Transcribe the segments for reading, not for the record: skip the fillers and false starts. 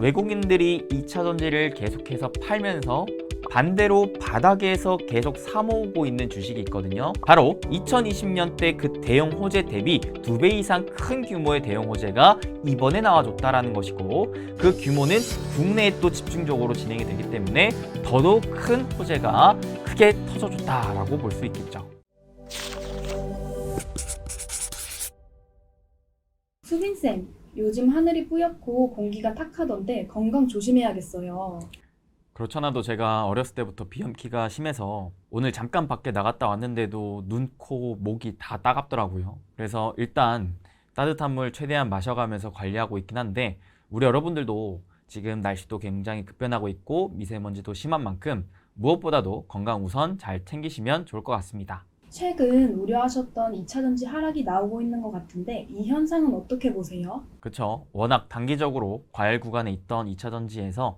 외국인들이 2차전지를 계속해서 팔면서 반대로 바닥에서 계속 사모으고 있는 주식이 있거든요. 바로 2020년대 그 대형 호재 대비 2배 이상 큰 규모의 대형 호재가 이번에 나와줬다라는 것이고, 그 규모는 국내에 또 집중적으로 진행이 되기 때문에 더더욱 큰 호재가 크게 터져줬다라고 볼 수 있겠죠. 수빈쌤, 요즘 하늘이 뿌옇고 공기가 탁하던데 건강 조심해야겠어요. 그렇잖아도 제가 어렸을 때부터 비염기가 심해서 오늘 잠깐 밖에 나갔다 왔는데도 눈, 코, 목이 다 따갑더라고요. 그래서 일단 따뜻한 물 최대한 마셔가면서 관리하고 있긴 한데, 우리 여러분들도 지금 날씨도 굉장히 급변하고 있고 미세먼지도 심한 만큼 무엇보다도 건강 우선 잘 챙기시면 좋을 것 같습니다. 최근 우려하셨던 2차전지 하락이 나오고 있는 것 같은데 이 현상은 어떻게 보세요? 그렇죠. 워낙 단기적으로 과열 구간에 있던 2차전지에서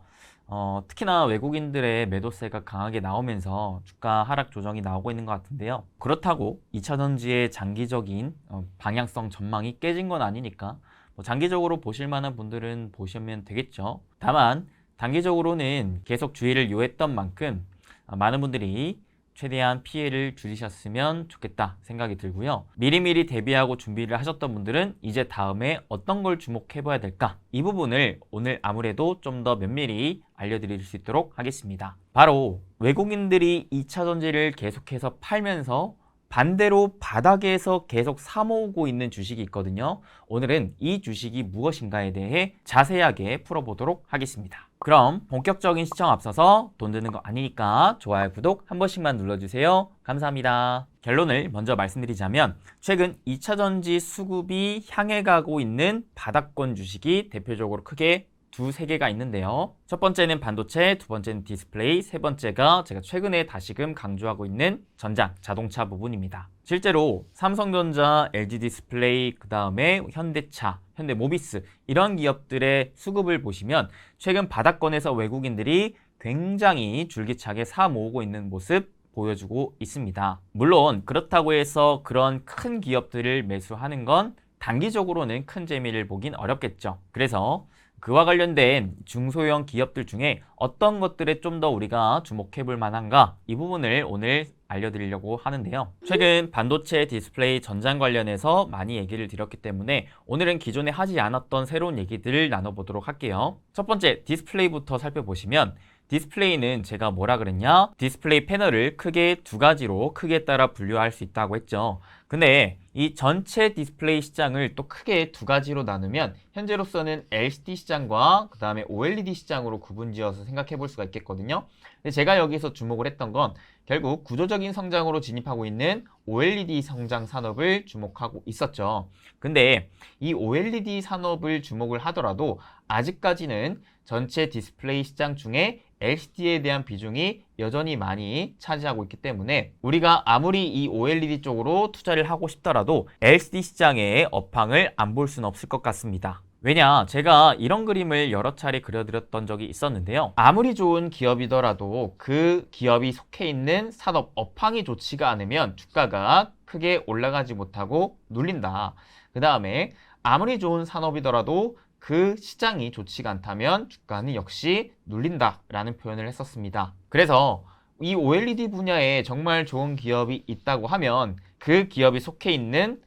특히나 외국인들의 매도세가 강하게 나오면서 주가 하락 조정이 나오고 있는 것 같은데요. 그렇다고 2차전지의 장기적인 방향성 전망이 깨진 건 아니니까 장기적으로 보실 만한 분들은 보시면 되겠죠. 다만 단기적으로는 계속 주의를 요했던 만큼 많은 분들이 최대한 피해를 줄이셨으면 좋겠다 생각이 들고요. 미리미리 대비하고 준비를 하셨던 분들은 이제 다음에 어떤 걸 주목해 봐야 될까? 이 부분을 오늘 아무래도 좀 더 면밀히 알려드릴 수 있도록 하겠습니다. 바로 외국인들이 2차전지를 계속해서 팔면서 반대로 바닥에서 계속 사모으고 있는 주식이 있거든요. 오늘은 이 주식이 무엇인가에 대해 자세하게 풀어보도록 하겠습니다. 그럼 본격적인 시청 앞서서 돈 드는 거 아니니까 좋아요, 구독 한 번씩만 눌러주세요. 감사합니다. 결론을 먼저 말씀드리자면, 최근 2차전지 수급이 향해 가고 있는 바닥권 주식이 대표적으로 크게 두세 개가 있는데요. 첫 번째는 반도체, 두 번째는 디스플레이, 세 번째가 제가 최근에 다시금 강조하고 있는 전장, 자동차 부분입니다. 실제로 삼성전자, LG디스플레이, 그 다음에 현대차, 현대모비스 이런 기업들의 수급을 보시면 최근 바닥권에서 외국인들이 굉장히 줄기차게 사 모으고 있는 모습 보여주고 있습니다. 물론 그렇다고 해서 그런 큰 기업들을 매수하는 건 단기적으로는 큰 재미를 보긴 어렵겠죠. 그래서 그와 관련된 중소형 기업들 중에 어떤 것들에 좀 더 우리가 주목해 볼 만한가, 이 부분을 오늘 알려드리려고 하는데요. 최근 반도체, 디스플레이, 전장 관련해서 많이 얘기를 드렸기 때문에 오늘은 기존에 하지 않았던 새로운 얘기들을 나눠보도록 할게요. 첫 번째 디스플레이부터 살펴보시면, 디스플레이는 제가 뭐라 그랬냐? 디스플레이 패널을 크게 두 가지로 크기에 따라 분류할 수 있다고 했죠. 근데 이 전체 디스플레이 시장을 또 크게 두 가지로 나누면 현재로서는 LCD 시장과 그 다음에 OLED 시장으로 구분지어서 생각해 볼 수가 있겠거든요. 근데 제가 여기서 주목을 했던 건 결국 구조적인 성장으로 진입하고 있는 OLED 성장 산업을 주목하고 있었죠. 근데 이 OLED 산업을 주목을 하더라도 아직까지는 전체 디스플레이 시장 중에 LCD에 대한 비중이 여전히 많이 차지하고 있기 때문에 우리가 아무리 이 OLED 쪽으로 투자를 하고 싶더라도 LCD 시장의 업황을 안 볼 수는 없을 것 같습니다. 왜냐, 제가 이런 그림을 여러 차례 그려드렸던 적이 있었는데요. 아무리 좋은 기업이더라도 그 기업이 속해 있는 산업 업황이 좋지가 않으면 주가가 크게 올라가지 못하고 눌린다. 그 다음에 아무리 좋은 산업이더라도 그 시장이 좋지가 않다면 주가는 역시 눌린다라는 표현을 했었습니다. 그래서 이 OLED 분야에 정말 좋은 기업이 있다고 하면 그 기업이 속해 있는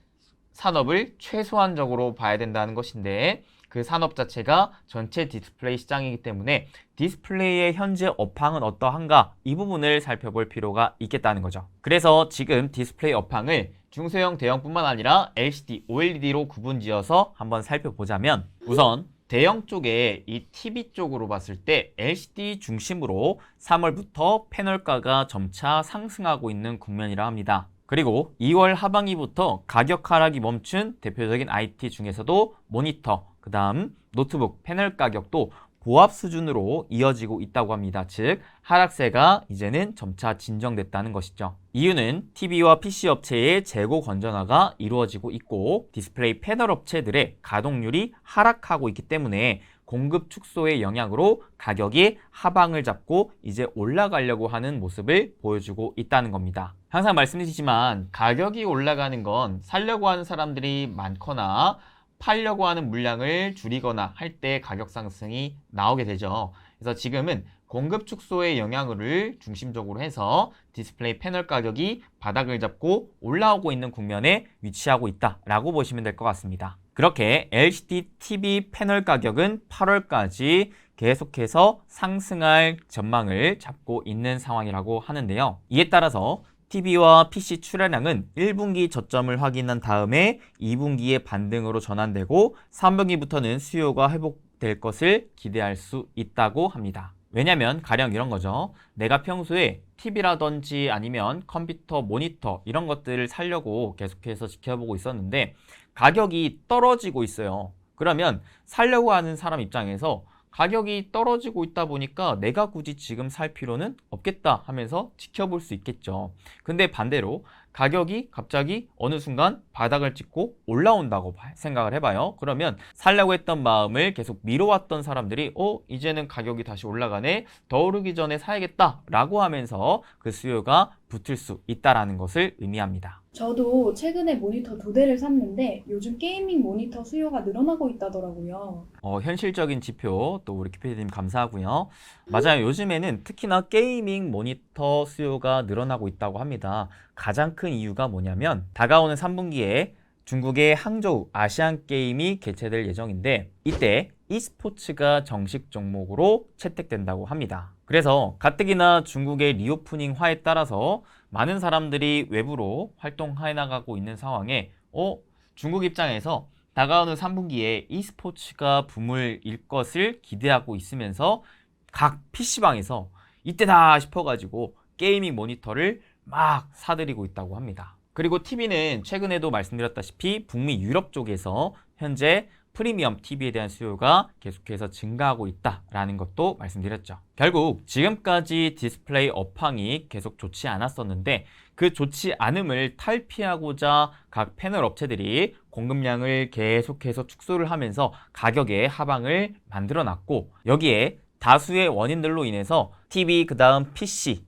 산업을 최소한적으로 봐야 된다는 것인데, 그 산업 자체가 전체 디스플레이 시장이기 때문에 디스플레이의 현재 업황은 어떠한가, 이 부분을 살펴볼 필요가 있겠다는 거죠. 그래서 지금 디스플레이 업황을 중소형, 대형뿐만 아니라 LCD, OLED로 구분지어서 한번 살펴보자면, 우선 대형 쪽에 이 TV 쪽으로 봤을 때 LCD 중심으로 3월부터 패널가가 점차 상승하고 있는 국면이라 합니다. 그리고 2월 하반기부터 가격 하락이 멈춘 대표적인 IT 중에서도 모니터, 그 다음 노트북 패널 가격도 보합 수준으로 이어지고 있다고 합니다. 즉 하락세가 이제는 점차 진정됐다는 것이죠. 이유는 TV와 PC 업체의 재고 건전화가 이루어지고 있고 디스플레이 패널 업체들의 가동률이 하락하고 있기 때문에 공급 축소의 영향으로 가격이 하방을 잡고 이제 올라가려고 하는 모습을 보여주고 있다는 겁니다. 항상 말씀드리지만 가격이 올라가는 건 사려고 하는 사람들이 많거나 팔려고 하는 물량을 줄이거나 할 때 가격 상승이 나오게 되죠. 그래서 지금은 공급 축소의 영향을 중심적으로 해서 디스플레이 패널 가격이 바닥을 잡고 올라오고 있는 국면에 위치하고 있다라고 보시면 될 것 같습니다. 그렇게 LCD TV 패널 가격은 8월까지 계속해서 상승할 전망을 잡고 있는 상황이라고 하는데요. 이에 따라서 TV와 PC 출하량은 1분기 저점을 확인한 다음에 2분기의 반등으로 전환되고 3분기부터는 수요가 회복될 것을 기대할 수 있다고 합니다. 왜냐면 가령 이런 거죠. 내가 평소에 TV라든지 아니면 컴퓨터, 모니터 이런 것들을 사려고 계속해서 지켜보고 있었는데 가격이 떨어지고 있어요. 그러면 사려고 하는 사람 입장에서 가격이 떨어지고 있다 보니까 내가 굳이 지금 살 필요는 없겠다 하면서 지켜볼 수 있겠죠. 근데 반대로 가격이 갑자기 어느 순간 바닥을 찍고 올라온다고 생각을 해봐요. 그러면 살려고 했던 마음을 계속 미뤄왔던 사람들이 이제는 가격이 다시 올라가네, 더 오르기 전에 사야겠다 라고 하면서 그 수요가 붙을 수 있다는 것을 의미합니다. 저도 최근에 모니터 2대를 샀는데 요즘 게이밍 모니터 수요가 늘어나고 있다더라고요. 현실적인 지표 또 우리 키피디님 감사하고요. 맞아요. 요즘에는 특히나 게이밍 모니터 수요가 늘어나고 있다고 합니다. 가장 큰 이유가 뭐냐면 다가오는 3분기에 중국의 항저우 아시안 게임이 개최될 예정인데 이때 e스포츠가 정식 종목으로 채택된다고 합니다. 그래서 가뜩이나 중국의 리오프닝화에 따라서 많은 사람들이 외부로 활동해 나가고 있는 상황에 중국 입장에서 다가오는 3분기에 e스포츠가 붐을 일 것을 기대하고 있으면서 각 PC방에서 이때다 싶어가지고 게이밍 모니터를 막 사들이고 있다고 합니다. 그리고 TV는 최근에도 말씀드렸다시피 북미 유럽 쪽에서 현재 프리미엄 TV에 대한 수요가 계속해서 증가하고 있다라는 것도 말씀드렸죠. 결국 지금까지 디스플레이 업황이 계속 좋지 않았었는데 그 좋지 않음을 탈피하고자 각 패널 업체들이 공급량을 계속해서 축소를 하면서 가격의 하방을 만들어 놨고 여기에 다수의 원인들로 인해서 TV, 그 다음 PC,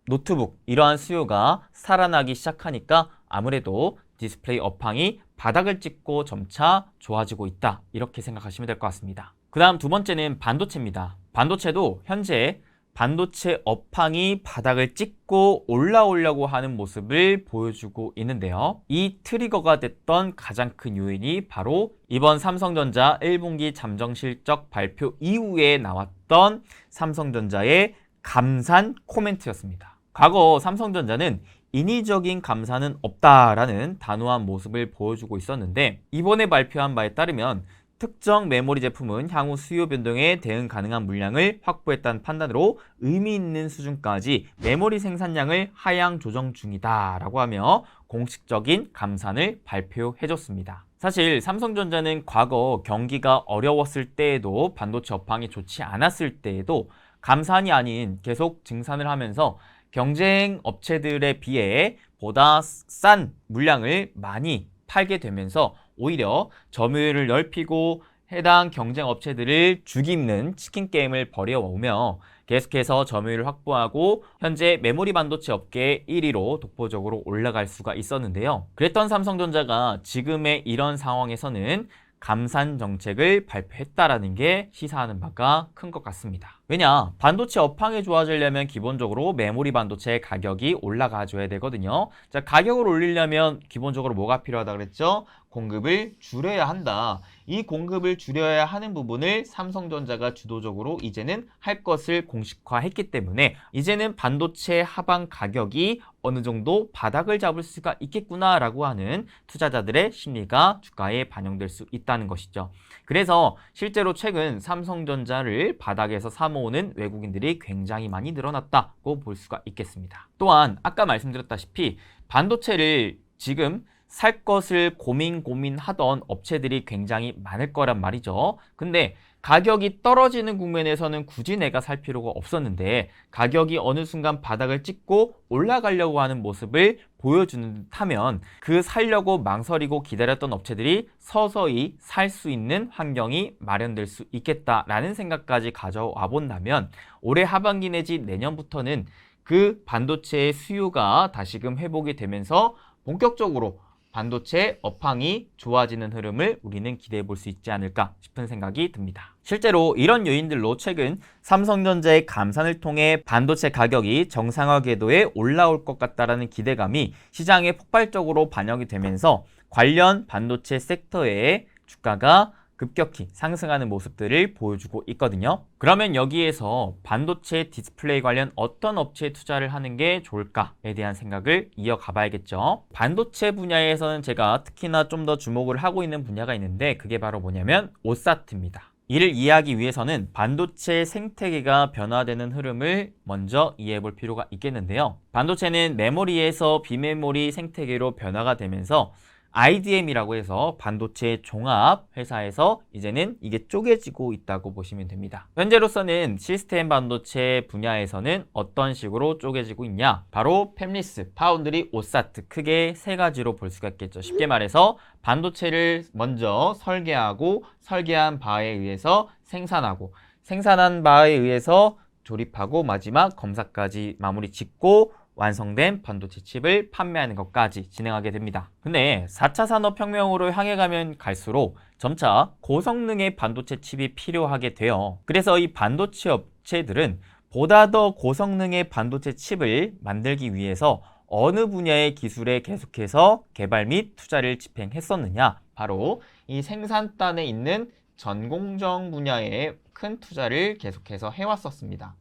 노트북 이러한 수요가 살아나기 시작하니까 아무래도 디스플레이 업황이 바닥을 찍고 점차 좋아지고 있다 이렇게 생각하시면 될 것 같습니다. 그 다음 두 번째는 반도체입니다. 반도체도 현재 반도체 업황이 바닥을 찍고 올라오려고 하는 모습을 보여주고 있는데요. 이 트리거가 됐던 가장 큰 요인이 바로 이번 삼성전자 1분기 잠정 실적 발표 이후에 나왔던 삼성전자의 감산 코멘트였습니다. 과거 삼성전자는 인위적인 감산은 없다라는 단호한 모습을 보여주고 있었는데 이번에 발표한 바에 따르면 특정 메모리 제품은 향후 수요 변동에 대응 가능한 물량을 확보했다는 판단으로 의미 있는 수준까지 메모리 생산량을 하향 조정 중이다라고 하며 공식적인 감산을 발표해줬습니다. 사실 삼성전자는 과거 경기가 어려웠을 때에도 반도체 업황이 좋지 않았을 때에도 감산이 아닌 계속 증산을 하면서 경쟁 업체들에 비해 보다 싼 물량을 많이 팔게 되면서 오히려 점유율을 넓히고 해당 경쟁 업체들을 죽이는 치킨 게임을 벌여오며 계속해서 점유율을 확보하고 현재 메모리 반도체 업계 1위로 독보적으로 올라갈 수가 있었는데요. 그랬던 삼성전자가 지금의 이런 상황에서는 감산 정책을 발표했다라는 게 시사하는 바가 큰 것 같습니다. 왜냐? 반도체 업황이 좋아지려면 기본적으로 메모리 반도체 가격이 올라가 줘야 되거든요. 자, 가격을 올리려면 기본적으로 뭐가 필요하다 그랬죠? 공급을 줄여야 한다. 이 공급을 줄여야 하는 부분을 삼성전자가 주도적으로 이제는 할 것을 공식화했기 때문에 이제는 반도체 하방 가격이 어느 정도 바닥을 잡을 수가 있겠구나라고 하는 투자자들의 심리가 주가에 반영될 수 있다는 것이죠. 그래서 실제로 최근 삼성전자를 바닥에서 사모으는 외국인들이 굉장히 많이 늘어났다고 볼 수가 있겠습니다. 또한 아까 말씀드렸다시피 반도체를 지금 살 것을 고민하던 업체들이 굉장히 많을 거란 말이죠. 근데 가격이 떨어지는 국면에서는 굳이 내가 살 필요가 없었는데 가격이 어느 순간 바닥을 찍고 올라가려고 하는 모습을 보여주는 듯하면 그 살려고 망설이고 기다렸던 업체들이 서서히 살 수 있는 환경이 마련될 수 있겠다라는 생각까지 가져와 본다면 올해 하반기 내지 내년부터는 그 반도체의 수요가 다시금 회복이 되면서 본격적으로 반도체 업황이 좋아지는 흐름을 우리는 기대해 볼 수 있지 않을까 싶은 생각이 듭니다. 실제로 이런 요인들로 최근 삼성전자의 감산을 통해 반도체 가격이 정상화 궤도에 올라올 것 같다라는 기대감이 시장에 폭발적으로 반영이 되면서 관련 반도체 섹터의 주가가 급격히 상승하는 모습들을 보여주고 있거든요. 그러면 여기에서 반도체 디스플레이 관련 어떤 업체에 투자를 하는 게 좋을까에 대한 생각을 이어가 봐야겠죠. 반도체 분야에서는 제가 특히나 좀 더 주목을 하고 있는 분야가 있는데 그게 바로 뭐냐면 OSAT입니다. 이를 이해하기 위해서는 반도체 생태계가 변화되는 흐름을 먼저 이해해 볼 필요가 있겠는데요. 반도체는 메모리에서 비메모리 생태계로 변화가 되면서 IDM이라고 해서 반도체 종합 회사에서 이제는 이게 쪼개지고 있다고 보시면 됩니다. 현재로서는 시스템 반도체 분야에서는 어떤 식으로 쪼개지고 있냐? 바로 팹리스, 파운드리, 오사트 크게 세 가지로 볼 수가 있겠죠. 쉽게 말해서 반도체를 먼저 설계하고 설계한 바에 의해서 생산하고 생산한 바에 의해서 조립하고 마지막 검사까지 마무리 짓고 완성된 반도체 칩을 판매하는 것까지 진행하게 됩니다. 근데 4차 산업혁명으로 향해 가면 갈수록 점차 고성능의 반도체 칩이 필요하게 돼요. 그래서 이 반도체 업체들은 보다 더 고성능의 반도체 칩을 만들기 위해서 어느 분야의 기술에 계속해서 개발 및 투자를 집행했었느냐? 바로 이 생산단에 있는 전공정 분야에 큰 투자를 계속해서 해왔었습니다.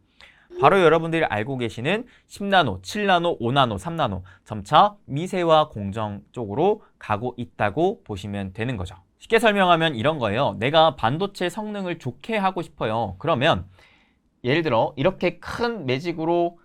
바로 여러분들이 알고 계시는 10나노, 7나노, 5나노, 3나노 점차 미세화 공정 쪽으로 가고 있다고 보시면 되는 거죠. 쉽게 설명하면 이런 거예요. 내가 반도체 성능을 좋게 하고 싶어요. 그러면 예를 들어 이렇게 큰 매직으로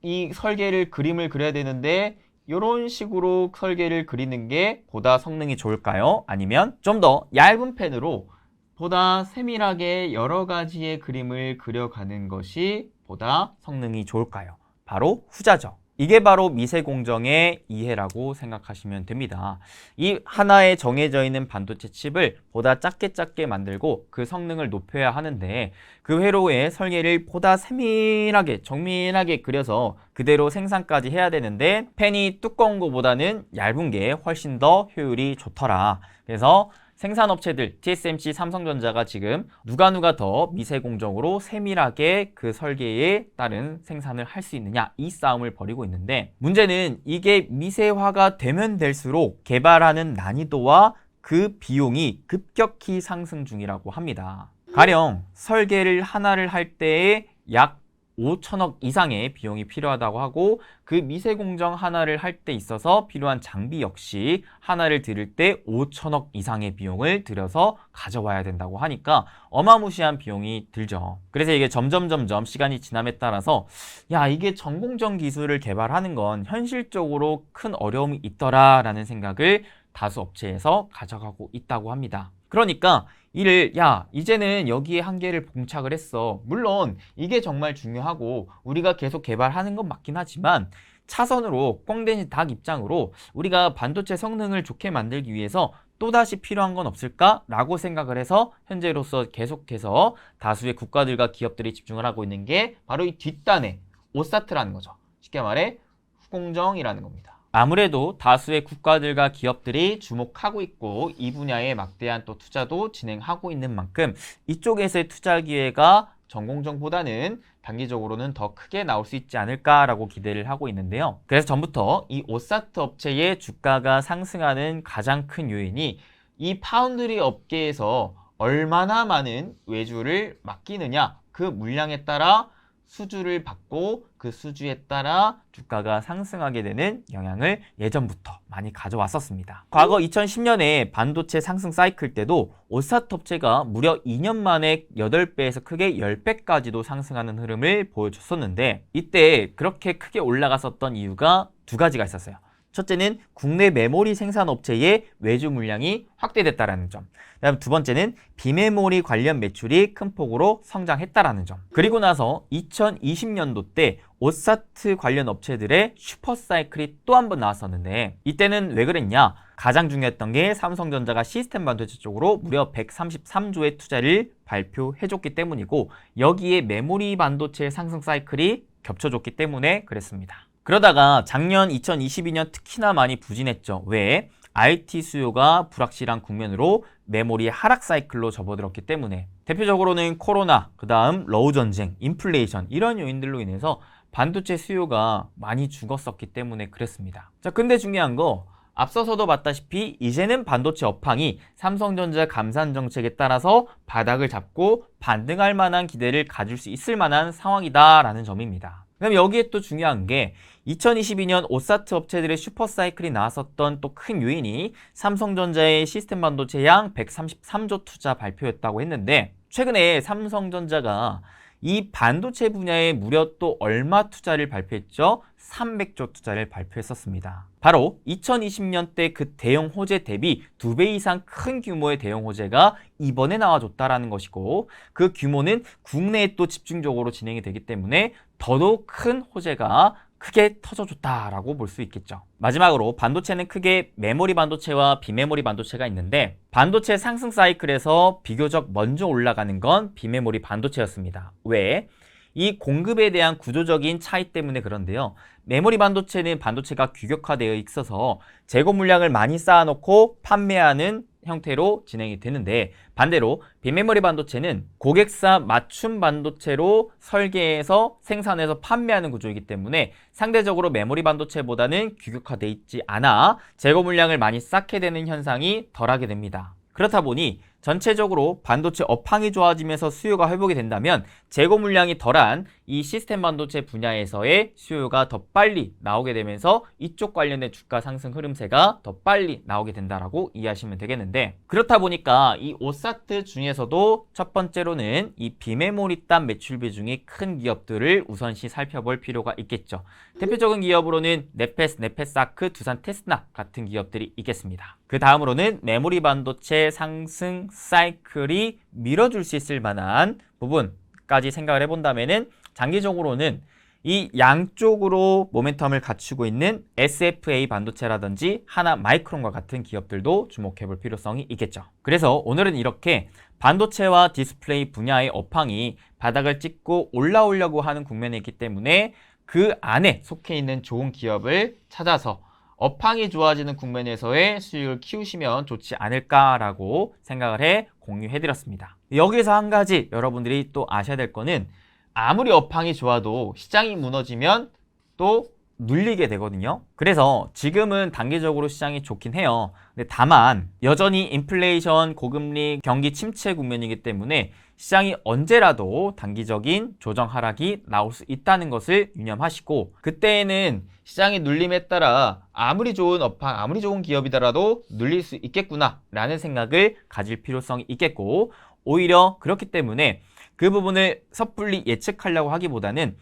이 설계를 그림을 그려야 되는데 이런 식으로 설계를 그리는 게 보다 성능이 좋을까요? 아니면 좀 더 얇은 펜으로 보다 세밀하게 여러 가지의 그림을 그려가는 것이 보다 성능이 좋을까요? 바로 후자죠. 이게 바로 미세공정의 이해라고 생각하시면 됩니다. 이 하나에 정해져 있는 반도체 칩을 보다 작게 만들고 그 성능을 높여야 하는데 그 회로의 설계를 보다 세밀하게 정밀하게 그려서 그대로 생산까지 해야 되는데 펜이 두꺼운 것보다는 얇은 게 훨씬 더 효율이 좋더라. 그래서 생산업체들, TSMC, 삼성전자가 지금 누가 더 미세공정으로 세밀하게 그 설계에 따른 생산을 할 수 있느냐 이 싸움을 벌이고 있는데 문제는 이게 미세화가 되면 될수록 개발하는 난이도와 그 비용이 급격히 상승 중이라고 합니다. 가령 설계를 하나를 할 때에 약 5천억 이상의 비용이 필요하다고 하고 그 미세공정 하나를 할 때 있어서 필요한 장비 역시 하나를 들일 때 5천억 이상의 비용을 들여서 가져와야 된다고 하니까 어마무시한 비용이 들죠. 그래서 이게 점점 시간이 지남에 따라서 야 이게 전공정 기술을 개발하는 건 현실적으로 큰 어려움이 있더라라는 생각을 다수 업체에서 가져가고 있다고 합니다. 그러니까 이를 이제는 여기에 한계를 봉착을 했어. 물론 이게 정말 중요하고 우리가 계속 개발하는 건 맞긴 하지만 차선으로 꽝된 닭 입장으로 우리가 반도체 성능을 좋게 만들기 위해서 또다시 필요한 건 없을까? 라고 생각을 해서 현재로서 계속해서 다수의 국가들과 기업들이 집중을 하고 있는 게 바로 이 뒷단에 오사트라는 거죠. 쉽게 말해 후공정이라는 겁니다. 아무래도 다수의 국가들과 기업들이 주목하고 있고 이 분야에 막대한 또 투자도 진행하고 있는 만큼 이쪽에서의 투자 기회가 전공정보다는 단기적으로는 더 크게 나올 수 있지 않을까라고 기대를 하고 있는데요. 그래서 전부터 이 오사트 업체의 주가가 상승하는 가장 큰 요인이 이 파운드리 업계에서 얼마나 많은 외주를 맡기느냐 그 물량에 따라 수주를 받고 그 수주에 따라 주가가 상승하게 되는 영향을 예전부터 많이 가져왔었습니다. 과거 2010년에 반도체 상승 사이클 때도 오사트 업체가 무려 2년 만에 8배에서 크게 10배까지도 상승하는 흐름을 보여줬었는데 이때 그렇게 크게 올라갔었던 이유가 두 가지가 있었어요. 첫째는 국내 메모리 생산 업체의 외주 물량이 확대됐다라는 점. 그다음 두 번째는 비메모리 관련 매출이 큰 폭으로 성장했다라는 점. 그리고 나서 2020년도 때 오사트 관련 업체들의 슈퍼사이클이 또 한 번 나왔었는데 이때는 왜 그랬냐? 가장 중요했던 게 삼성전자가 시스템 반도체 쪽으로 무려 133조의 투자를 발표해줬기 때문이고 여기에 메모리 반도체 상승 사이클이 겹쳐줬기 때문에 그랬습니다. 그러다가 작년 2022년 특히나 많이 부진했죠. 왜? IT 수요가 불확실한 국면으로 메모리 하락 사이클로 접어들었기 때문에 대표적으로는 코로나, 그 다음 러우 전쟁, 인플레이션 이런 요인들로 인해서 반도체 수요가 많이 죽었었기 때문에 그랬습니다. 자, 근데 중요한 거 앞서서도 봤다시피 이제는 반도체 업황이 삼성전자 감산 정책에 따라서 바닥을 잡고 반등할 만한 기대를 가질 수 있을 만한 상황이다라는 점입니다. 그다음 여기에 또 중요한 게 2022년 오사트 업체들의 슈퍼사이클이 나왔었던 또 큰 요인이 삼성전자의 시스템 반도체 양 133조 투자 발표였다고 했는데 최근에 삼성전자가 이 반도체 분야에 무려 또 얼마 투자를 발표했죠? 300조 투자를 발표했었습니다. 바로 2020년 때 그 대형 호재 대비 2배 이상 큰 규모의 대형 호재가 이번에 나와줬다라는 것이고 그 규모는 국내에 또 집중적으로 진행이 되기 때문에 더더욱 큰 호재가 크게 터져줬다라고 볼 수 있겠죠. 마지막으로 반도체는 크게 메모리 반도체와 비메모리 반도체가 있는데 반도체 상승 사이클에서 비교적 먼저 올라가는 건 비메모리 반도체였습니다. 왜? 이 공급에 대한 구조적인 차이 때문에 그런데요. 메모리 반도체는 반도체가 규격화되어 있어서 재고 물량을 많이 쌓아놓고 판매하는 형태로 진행이 되는데 반대로 비메모리 반도체는 고객사 맞춤 반도체로 설계해서 생산해서 판매하는 구조이기 때문에 상대적으로 메모리 반도체보다는 규격화되어 있지 않아 재고 물량을 많이 쌓게 되는 현상이 덜하게 됩니다. 그렇다 보니 전체적으로 반도체 업황이 좋아지면서 수요가 회복이 된다면 재고 물량이 덜한 이 시스템 반도체 분야에서의 수요가 더 빨리 나오게 되면서 이쪽 관련된 주가 상승 흐름세가 더 빨리 나오게 된다라고 이해하시면 되겠는데 그렇다 보니까 이 오사트 중에서도 첫 번째로는 이 비메모리 단 매출 비중이 큰 기업들을 우선시 살펴볼 필요가 있겠죠. 대표적인 기업으로는 네페스, 네페사크, 두산 테스나 같은 기업들이 있겠습니다. 그 다음으로는 메모리 반도체 상승 사이클이 밀어줄 수 있을 만한 부분까지 생각을 해본다면은 장기적으로는 이 양쪽으로 모멘텀을 갖추고 있는 SFA 반도체라든지 하나 마이크론과 같은 기업들도 주목해 볼 필요성이 있겠죠. 그래서 오늘은 이렇게 반도체와 디스플레이 분야의 업황이 바닥을 찍고 올라오려고 하는 국면에 있기 때문에 그 안에 속해 있는 좋은 기업을 찾아서 업황이 좋아지는 국면에서의 수익을 키우시면 좋지 않을까라고 생각을 해 공유해드렸습니다. 여기서 한 가지 여러분들이 또 아셔야 될 거는 아무리 업황이 좋아도 시장이 무너지면 또 눌리게 되거든요. 그래서 지금은 단기적으로 시장이 좋긴 해요. 근데 다만 여전히 인플레이션, 고금리, 경기 침체 국면이기 때문에 시장이 언제라도 단기적인 조정 하락이 나올 수 있다는 것을 유념하시고 그때에는 시장이 눌림에 따라 아무리 좋은 업황, 아무리 좋은 기업이더라도 눌릴 수 있겠구나 라는 생각을 가질 필요성이 있겠고 오히려 그렇기 때문에 그 부분을 섣불리 예측하려고 하기보다는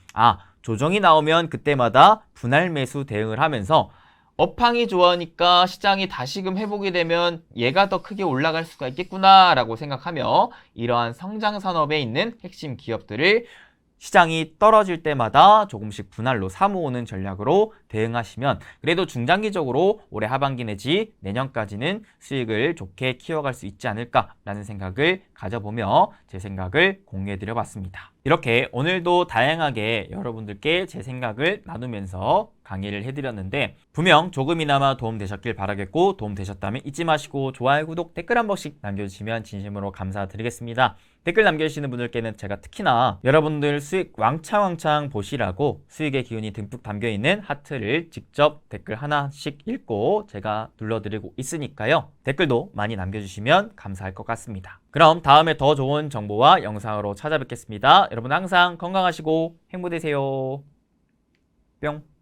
조정이 나오면 그때마다 분할 매수 대응을 하면서 업황이 좋아하니까 시장이 다시금 회복이 되면 얘가 더 크게 올라갈 수가 있겠구나 라고 생각하며 이러한 성장 산업에 있는 핵심 기업들을 시장이 떨어질 때마다 조금씩 분할로 사모으는 전략으로 대응하시면 그래도 중장기적으로 올해 하반기 내지 내년까지는 수익을 좋게 키워갈 수 있지 않을까라는 생각을 가져보며 제 생각을 공유해드려 봤습니다. 이렇게 오늘도 다양하게 여러분들께 제 생각을 나누면서 강의를 해드렸는데 분명 조금이나마 도움되셨길 바라겠고 도움되셨다면 잊지 마시고 좋아요, 구독, 댓글 한 번씩 남겨주시면 진심으로 감사드리겠습니다. 댓글 남겨주시는 분들께는 제가 특히나 여러분들 수익 왕창 보시라고 수익의 기운이 듬뿍 담겨있는 하트를 직접 댓글 하나씩 읽고 제가 눌러드리고 있으니까요. 댓글도 많이 남겨주시면 감사할 것 같습니다. 그럼 다음에 더 좋은 정보와 영상으로 찾아뵙겠습니다. 여러분 항상 건강하시고 행복되세요. 뿅.